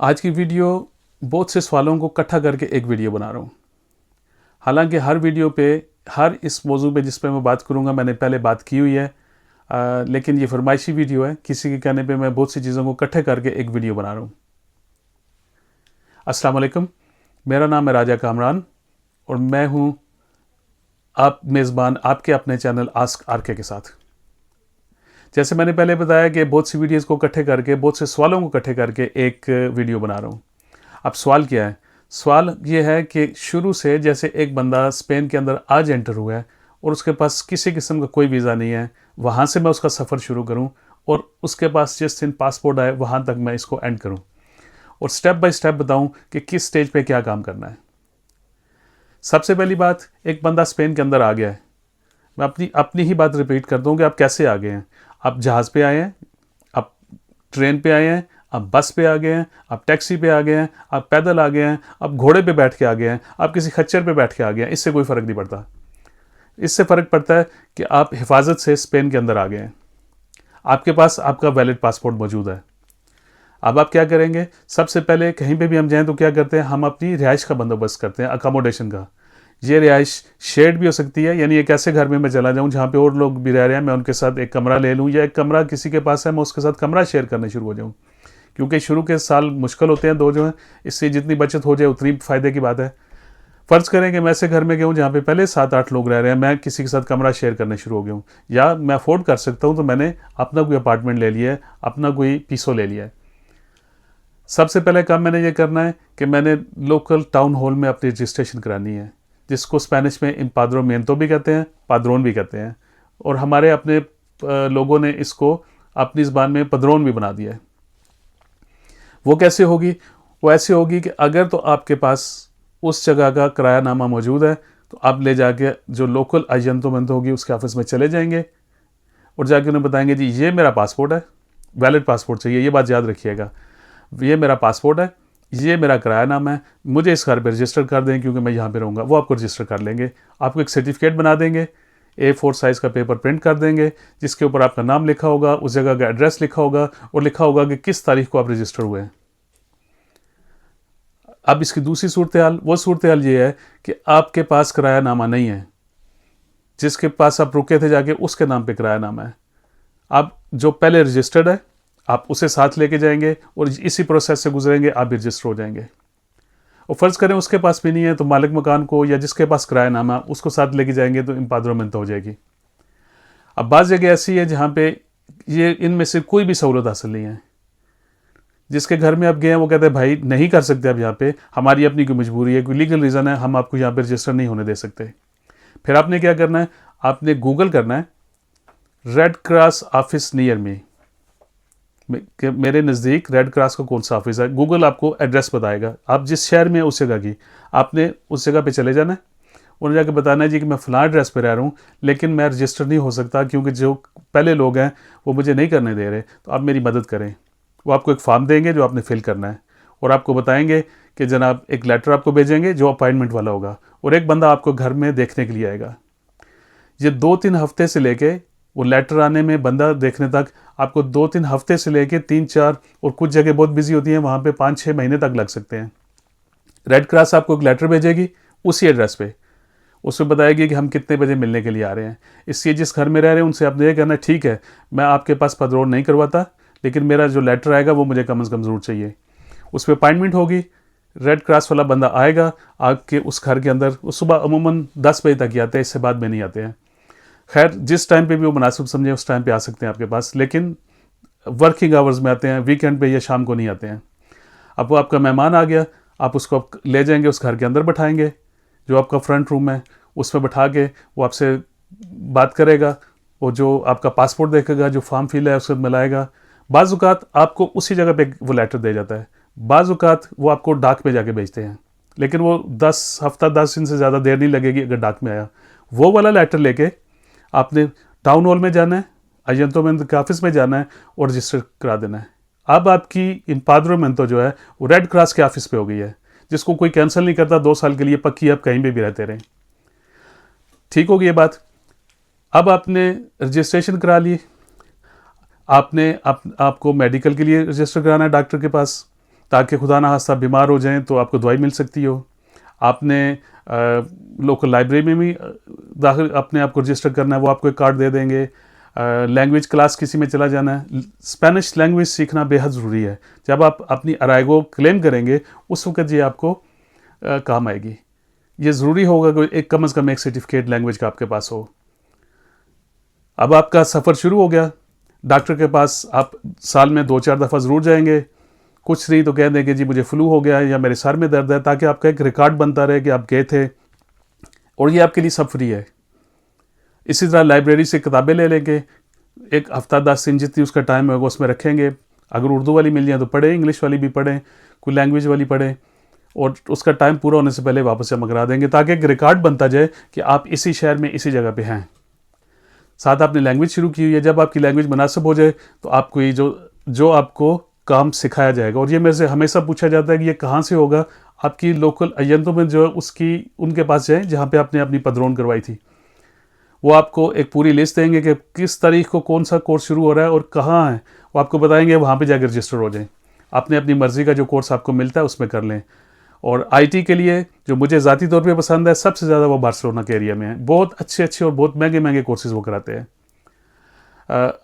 आज की वीडियो बहुत से सवालों को इकट्ठा करके एक वीडियो बना रहा हूँ। हालांकि हर वीडियो पे हर इस मौजू पे जिस पे मैं बात करूँगा मैंने पहले बात की हुई है, लेकिन ये फरमाइशी वीडियो है। किसी के कहने पे मैं बहुत सी चीज़ों को इकट्ठे करके एक वीडियो बना रहा हूँ। अस्सलाम वालेकुम, मेरा नाम है राजा कामरान और मैं हूँ आप मेज़बान आपके अपने चैनल आस्क आरके के साथ। जैसे मैंने पहले बताया कि बहुत सी वीडियोज़ को इकट्ठे करके, बहुत से सवालों को इकट्ठे करके एक वीडियो बना रहा हूँ। अब सवाल क्या है? सवाल ये है कि शुरू से जैसे एक बंदा स्पेन के अंदर आज एंटर हुआ है और उसके पास किसी किस्म का कोई वीज़ा नहीं है, वहाँ से मैं उसका सफ़र शुरू करूँ और उसके पास जिस दिन पासपोर्ट आए वहाँ तक मैं इसको एंड करूँ और स्टेप बाय स्टेप बताऊँ कि किस स्टेज पे क्या काम करना है। सबसे पहली बात, एक बंदा स्पेन के अंदर आ गया है। मैं अपनी अपनी ही बात रिपीट कर दूँ कि आप कैसे आ गए हैं। आप जहाज़ पे आए हैं, आप ट्रेन पे आए हैं, आप बस पे आ गए हैं, आप टैक्सी पे आ गए हैं, आप पैदल आ गए हैं, आप घोड़े पे बैठ के आ गए हैं, आप किसी खच्चर पे बैठ के आ गए हैं, इससे कोई फ़र्क नहीं पड़ता। इससे फ़र्क पड़ता है कि आप हिफाजत से स्पेन के अंदर आ गए हैं, आपके पास आपका वैलिड पासपोर्ट मौजूद है। अब आप क्या करेंगे? सबसे पहले कहीं पे भी हम जाएं तो क्या करते हैं, हम अपनी रिहाइश का बंदोबस्त करते हैं, अकोमोडेशन का। ये रिहाइश शेड भी हो सकती है, यानी एक ऐसे घर में मैं चला जाऊं जहां पे और लोग भी रह रहे हैं, मैं उनके साथ एक कमरा ले लूं, या एक कमरा किसी के पास है मैं उसके साथ कमरा शेयर करना शुरू हो जाऊं। क्योंकि शुरू के साल मुश्किल होते हैं दो जो हैं, इससे जितनी बचत हो जाए उतनी फ़ायदे की बात है। फ़र्ज़ करें कि मैं ऐसे घर में गया हूँ जहाँ पे पहले 7-8 लोग रह रहे हैं, मैं किसी के साथ कमरा शेयर करना शुरू हो गया हूँ, या मैं अफोर्ड कर सकता हूँ तो मैंने अपना कोई अपार्टमेंट ले लिया है, अपना कोई पीसो ले लिया है। सबसे पहले काम मैंने ये करना है कि मैंने लोकल टाउन हॉल में अपनी रजिस्ट्रेशन करानी है, जिसको स्पेनिश में इम्पाद्रोमिएंतो भी कहते हैं, पाद्रोन भी कहते हैं, और हमारे अपने लोगों ने इसको अपनी ज़बान में पद्रोन भी बना दिया है। वो कैसे होगी? वो ऐसे होगी कि अगर तो आपके पास उस जगह का किरायानामा मौजूद है तो आप ले जाके जो लोकल अयंतोमंत होगी उसके ऑफिस में चले जाएंगे और जाके उन्हें बताएंगे जी ये मेरा पासपोर्ट है, वैलिड पासपोर्ट चाहिए, ये बात याद रखिएगा, ये मेरा पासपोर्ट है, ये मेरा किरायानामा है, मुझे इस घर पर रजिस्टर कर दें क्योंकि मैं यहाँ पे रहूँगा। वो आपको रजिस्टर कर लेंगे, आपको एक सर्टिफिकेट बना देंगे, A4 साइज़ का पेपर प्रिंट कर देंगे जिसके ऊपर आपका नाम लिखा होगा, उस जगह का एड्रेस लिखा होगा और लिखा होगा कि किस तारीख को आप रजिस्टर हुए हैं। अब इसकी दूसरी सूरत हाल, वो सूरत हाल ये है कि आपके पास किरायानामा नहीं है, जिसके पास आप रुके थे जाके उसके नाम पे किरायानामा है। आप जो पहले रजिस्टर्ड है आप उसे साथ लेके जाएंगे और इसी प्रोसेस से गुजरेंगे, आप भी रजिस्टर हो जाएंगे। और फ़र्ज़ करें उसके पास भी नहीं है तो मालिक मकान को या जिसके पास किरायानामा उसको साथ लेके जाएंगे तो इम्पाद्रोमेंट हो जाएगी। अब बाज़ जगह ऐसी है जहाँ पे ये इनमें से कोई भी सहूलत हासिल नहीं है। जिसके घर में आप गए हैं वो कहते हैं भाई नहीं कर सकते आप यहाँ पे, हमारी अपनी कोई मजबूरी है, कोई लीगल रीज़न है, हम आपको यहाँ पे रजिस्टर नहीं होने दे सकते। फिर आपने क्या करना है? आपने गूगल करना है red cross office near me, मेरे नज़दीक रेड क्रॉस का कौन सा ऑफिस है। गूगल आपको एड्रेस बताएगा, आप जिस शहर में है उस जगह की, आपने उस जगह पे चले जाना है, उन्हें जाके बताना है जी कि मैं फ़लाँ एड्रेस पे रह रहा हूँ लेकिन मैं रजिस्टर नहीं हो सकता क्योंकि जो पहले लोग हैं वो मुझे नहीं करने दे रहे, तो आप मेरी मदद करें। वो आपको एक फॉर्म देंगे जो आपने फिल करना है और आपको बताएंगे कि जनाब एक लेटर आपको भेजेंगे जो अपॉइंटमेंट वाला होगा और एक बंदा आपको घर में देखने के लिए आएगा। ये 2-3 हफ्ते से लेके वो लेटर आने में बंदा देखने तक आपको 2-3 हफ्ते से लेके 3-4, और कुछ जगह बहुत बिजी होती हैं वहाँ पे 5-6 महीने तक लग सकते हैं। रेड क्रॉस आपको एक लेटर भेजेगी उसी एड्रेस पे, उसमें बताएगी कि हम कितने बजे मिलने के लिए आ रहे हैं। इसलिए जिस घर में रह रहे हैं उनसे आपने ये कहना है ठीक है मैं आपके पास पदरोड़ नहीं करवाता लेकिन मेरा जो लेटर आएगा वो मुझे कम से कम ज़रूर चाहिए। उस पर अपॉइंटमेंट होगी, रेड क्रॉस वाला बंदा आएगा आपके उस घर के अंदर। उस सुबह अमूमन 10 बजे तक ही आते हैं, इससे बाद में नहीं आते हैं। खैर जिस टाइम पे भी वो मुनासिब समझे उस टाइम पे आ सकते हैं आपके पास, लेकिन वर्किंग आवर्स में आते हैं, वीकेंड पे या शाम को नहीं आते हैं। अब वो आपका मेहमान आ गया, आप उसको ले जाएंगे, उस घर के अंदर बैठाएंगे, जो आपका फ्रंट रूम है उसमें बैठा के वो आपसे बात करेगा, वो जो आपका पासपोर्ट देखेगा, जो फॉर्म फिल है उसको मिलाएगा। बाज़-औक़ात आपको उसी जगह पे वो लेटर दे जाता है, बाज़-औक़ात वो आपको डाक पे जाके भेजते हैं, लेकिन वो 10 दिन से ज़्यादा देर नहीं लगेगी अगर डाक में आया। वो वाला लेटर लेके आपने टाउन हॉल में जाना है, अयंतोमेंतो के ऑफिस में जाना है और रजिस्टर करा देना है। अब आपकी इम्पाद्रोमेंतो जो है वो रेड क्रॉस के ऑफिस पे हो गई है, जिसको कोई कैंसिल नहीं करता, 2 साल के लिए पक्की, आप कहीं भी रहते रहें। ठीक होगी ये बात। अब आपने रजिस्ट्रेशन करा ली, आपने आपको मेडिकल के लिए रजिस्टर कराना है डॉक्टर के पास, ताकि खुदा ना खास्ता बीमार हो जाएं तो आपको दवाई मिल सकती हो। आपने लोकल लाइब्रेरी में भी दाखिल अपने आप को रजिस्टर करना है, वो आपको एक कार्ड दे देंगे। लैंग्वेज क्लास किसी में चला जाना है, स्पेनिश लैंग्वेज सीखना बेहद ज़रूरी है। जब आप अपनी अराइगो क्लेम करेंगे उस वक्त ये आपको काम आएगी। ये ज़रूरी होगा कि एक कम से कम एक सर्टिफिकेट लैंग्वेज का आपके पास हो। अब आपका सफ़र शुरू हो गया। डॉक्टर के पास आप साल में 2-4 दफ़ा ज़रूर जाएंगे। कुछ नहीं तो कह देंगे जी मुझे फ्लू हो गया है या मेरे सर में दर्द है, ताकि आपका एक रिकॉर्ड बनता रहे कि आप गए थे, और ये आपके लिए सब फ्री है। इसी तरह लाइब्रेरी से किताबें ले लेंगे, एक हफ्ता 10 दिन जितनी उसका टाइम होगा उसमें रखेंगे। अगर उर्दू वाली मिल जाए तो पढ़ें, इंग्लिश वाली भी पढ़ें, कोई लैंग्वेज वाली पढ़ें, और उसका टाइम पूरा होने से पहले वापस जमा करा देंगे, ताकि एक रिकॉर्ड बनता जाए कि आप इसी शहर में इसी जगह पे हैं। साथ आपने लैंग्वेज शुरू की हुई है, जब आपकी लैंग्वेज मुनासिब हो जाए तो आपको ये जो आपको काम सिखाया जाएगा। और ये मेरे से हमेशा पूछा जाता है कि ये कहाँ से होगा। आपकी लोकल एजेंटों में जो उसकी उनके पास जाए जहाँ पे आपने अपनी पदरोन करवाई थी, वो आपको एक पूरी लिस्ट देंगे कि किस तारीख को कौन सा कोर्स शुरू हो रहा है और कहाँ है, वो आपको बताएंगे। वहाँ पे जाकर रजिस्टर हो जाएं, आपने अपनी मर्ज़ी का जो कोर्स आपको मिलता है उसमें कर लें। और आईटी के लिए जो मुझे ज़ाती तौर पे पसंद है सबसे ज़्यादा, वो बार्सिलोना के एरिया में है। बहुत अच्छे और बहुत महंगे कोर्सेज़ वो कराते हैं।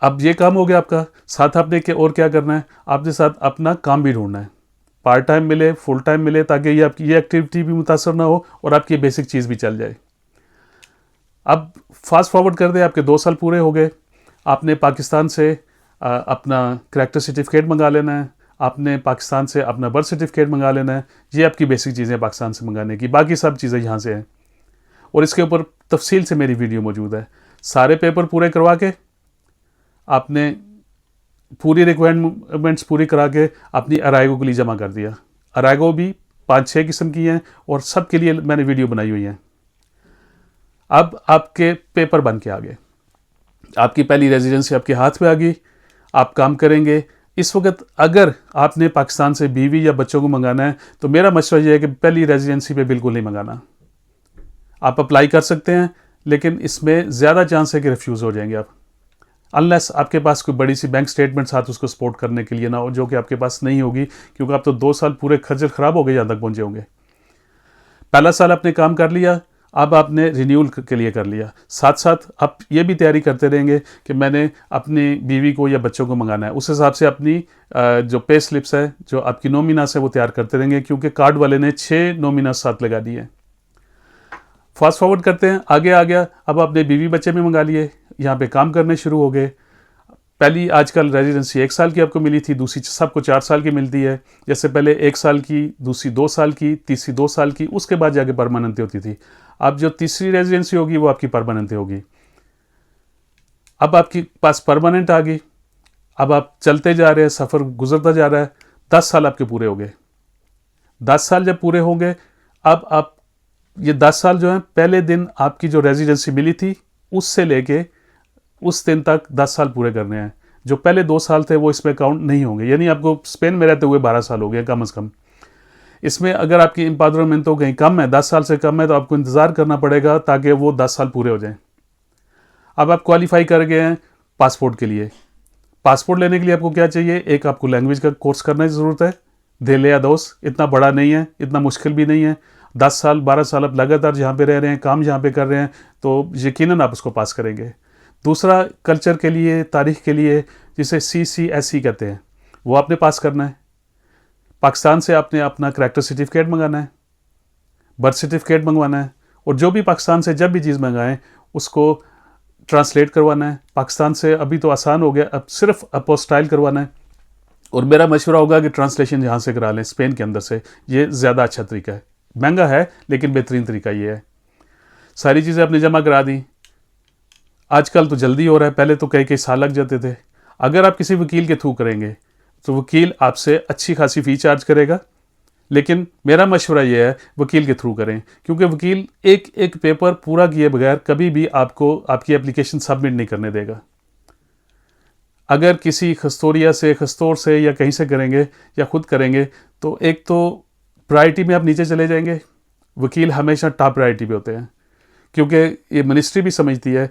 अब ये काम हो गया आपका। साथ आपने और क्या करना है, आपके साथ अपना काम भी ढूंढना है, पार्ट टाइम मिले, फुल टाइम मिले, ताकि ये आपकी ये एक्टिविटी भी मुतासर ना हो और आपकी बेसिक चीज़ भी चल जाए। अब फास्ट फॉरवर्ड कर दे, आपके 2 साल पूरे हो गए। आपने पाकिस्तान से अपना करैक्टर सर्टिफिकेट मंगा लेना है, आपने पाकिस्तान से अपना बर्थ सर्टिफिकेट मंगा लेना है। ये आपकी बेसिक चीज़ें पाकिस्तान से मंगाने की, बाकी सब चीज़ें यहाँ से हैं। और इसके ऊपर तफसील से मेरी वीडियो मौजूद है। सारे पेपर पूरे करवा के आपने पूरी रिक्वायरमेंट्स पूरी करा के अपनी अराइगो के लिए जमा कर दिया। अराइगो भी 5-6 किस्म की हैं और सब के लिए मैंने वीडियो बनाई हुई है। अब आपके पेपर बन के आ गए, आपकी पहली रेजिडेंसी आपके हाथ में आ गई, आप काम करेंगे। इस वक्त अगर आपने पाकिस्तान से बीवी या बच्चों को मंगाना है तो मेरा मशवरा यह है कि पहली रेजिडेंसी पे बिल्कुल नहीं मंगाना। आप अप्लाई कर सकते हैं, लेकिन इसमें ज़्यादा चांस है कि रिफ्यूज़ हो जाएंगे आप, अनलेस आपके पास कोई बड़ी सी बैंक स्टेटमेंट साथ उसको सपोर्ट करने के लिए ना हो, जो कि आपके पास नहीं होगी, क्योंकि आप तो 2 साल पूरे खर्चे ख़राब हो गए यहाँ तक पहुँचे होंगे। पहला साल आपने काम कर लिया, अब आपने रिन्यूअल के लिए कर लिया। साथ साथ आप ये भी तैयारी करते रहेंगे कि मैंने अपनी बीवी को या बच्चों को मंगाना है। उस हिसाब से अपनी जो पे स्लिप्स है, जो आपकी नॉमिनास है, वो तैयार करते रहेंगे, क्योंकि कार्ड वाले ने 6 नॉमिनास साथ लगा दिए। फास्ट फॉरवर्ड करते हैं, आगे आ गया। अब आपने बीवी बच्चे भी मंगा लिए, यहाँ पे काम करने शुरू हो गए। पहली आजकल रेजिडेंसी 1 साल की आपको मिली थी, दूसरी सबको 4 साल की मिलती है। जैसे पहले 1 साल की, दूसरी 2 साल की, तीसरी 2 साल की, उसके बाद जाके परमानेंट होती थी। अब जो तीसरी रेजिडेंसी होगी वो आपकी परमानेंट होगी। अब आपके पास परमानेंट आ गई, अब आप चलते जा रहे हैं, सफ़र गुजरता जा रहा है। 10 साल आपके पूरे हो गए। 10 साल जब पूरे होंगे, अब आप ये 10 साल जो है, पहले दिन आपकी जो रेजिडेंसी मिली थी उससे लेके उस दिन तक 10 साल पूरे करने हैं। जो पहले 2 साल थे वो इसमें काउंट नहीं होंगे, यानी आपको स्पेन में रहते हुए 12 साल हो गए कम से कम। इसमें अगर आपकी एम्पाड्रमेंट तो कहीं कम है, 10 साल से कम है, तो आपको इंतज़ार करना पड़ेगा ताकि वो 10 साल पूरे हो जाएं। अब आप क्वालिफाई कर गए हैं पासपोर्ट के लिए। पासपोर्ट लेने के लिए आपको क्या चाहिए, एक आपको लैंग्वेज का कोर्स करने की ज़रूरत है, दिल या दोस्त। इतना बड़ा नहीं है, इतना मुश्किल भी नहीं है। 10 साल 12 साल आप लगातार जहाँ पे रह रहे हैं, काम जहाँ पे कर रहे हैं, तो यकीनन आप उसको पास करेंगे। दूसरा, कल्चर के लिए, तारीख़ के लिए, जिसे CCSE कहते हैं, वो आपने पास करना है। पाकिस्तान से आपने अपना करैक्टर सर्टिफिकेट मंगाना है, बर्थ सर्टिफिकेट मंगवाना है, और जो भी पाकिस्तान से जब भी चीज़ मंगाएं उसको ट्रांसलेट करवाना है। पाकिस्तान से अभी तो आसान हो गया, अब सिर्फ अपोस्टाइल करवाना है। और मेरा मशवरा होगा कि ट्रांसलेशन यहाँ से करा लें, स्पेन के अंदर से। ये ज़्यादा अच्छा तरीका है, महंगा है लेकिन बेहतरीन तरीका ये है। सारी चीज़ें आपने जमा करा दी। आजकल तो जल्दी हो रहा है, पहले तो कई साल लग जाते थे। अगर आप किसी वकील के थ्रू करेंगे तो वकील आपसे अच्छी खासी फ़ी चार्ज करेगा, लेकिन मेरा मशवरा ये है वकील के थ्रू करें, क्योंकि वकील एक एक पेपर पूरा किए बगैर कभी भी आपको आपकी एप्लीकेशन सबमिट नहीं करने देगा। अगर किसी खस्तोर से या कहीं से करेंगे या खुद करेंगे तो एक तो प्रायोरिटी में आप नीचे चले जाएंगे। वकील हमेशा टॉप प्रायोरिटी पे होते हैं, क्योंकि ये मिनिस्ट्री भी समझती है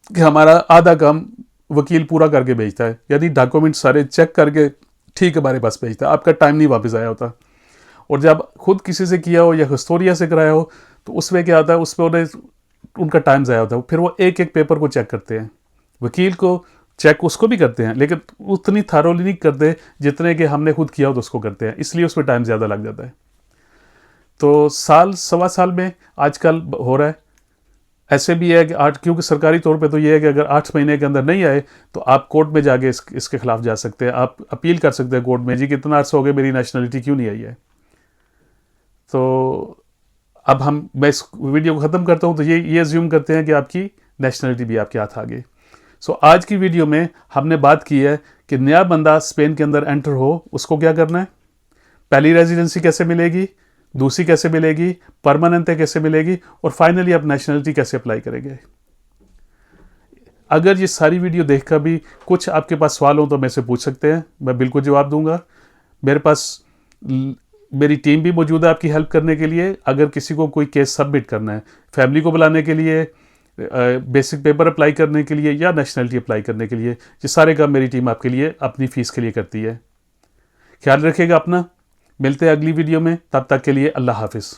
कि हमारा आधा काम वकील पूरा करके भेजता है। यदि डॉक्यूमेंट सारे चेक करके ठीक है हमारे पास भेजता है, आपका टाइम नहीं वापस आया होता। और जब खुद किसी से किया हो या कस्टोरिया से कराया हो तो उसमें क्या आता है, उसमें उन्हें उनका टाइम ज़ाया होता है, फिर वो एक एक पेपर को चेक करते हैं। वकील को चेक उसको भी करते हैं लेकिन उतनी थारोली नहीं करते जितने कि हमने खुद किया हो तो उसको करते हैं, इसलिए उसमें टाइम ज़्यादा लग जाता है। तो साल सवा साल में आजकल हो रहा है। ऐसे भी है कि क्योंकि सरकारी तौर पे तो ये है कि अगर 8 महीने के अंदर नहीं आए तो आप कोर्ट में जाके इसके खिलाफ जा सकते हैं, आप अपील कर सकते हैं कोर्ट में, जी कितना अर्सा हो गया मेरी नेशनलिटी क्यों नहीं आई है। तो अब मैं इस वीडियो को ख़त्म करता हूँ। तो ये अज्यूम करते हैं कि आपकी नेशनलिटी भी आपके हाथ आ गई। सो आज की वीडियो में हमने बात की है कि नया बंदा स्पेन के अंदर एंटर हो उसको क्या करना है, पहली रेजिडेंसी कैसे मिलेगी, दूसरी कैसे मिलेगी, परमानेंट कैसे मिलेगी, और फाइनली आप नेशनलिटी कैसे अप्लाई करेंगे। अगर ये सारी वीडियो देखकर भी कुछ आपके पास सवाल हो तो मेरे से पूछ सकते हैं, मैं बिल्कुल जवाब दूंगा। मेरे पास मेरी टीम भी मौजूद है आपकी हेल्प करने के लिए। अगर किसी को कोई केस सबमिट करना है, फैमिली को बुलाने के लिए, बेसिक पेपर अप्लाई करने के लिए या नेशनलिटी अप्लाई करने के लिए, ये सारे काम मेरी टीम आपके लिए अपनी फ़ीस के लिए करती है। ख्याल रखिएगा अपना, मिलते हैं अगली वीडियो में, तब तक के लिए अल्लाह हाफिज़।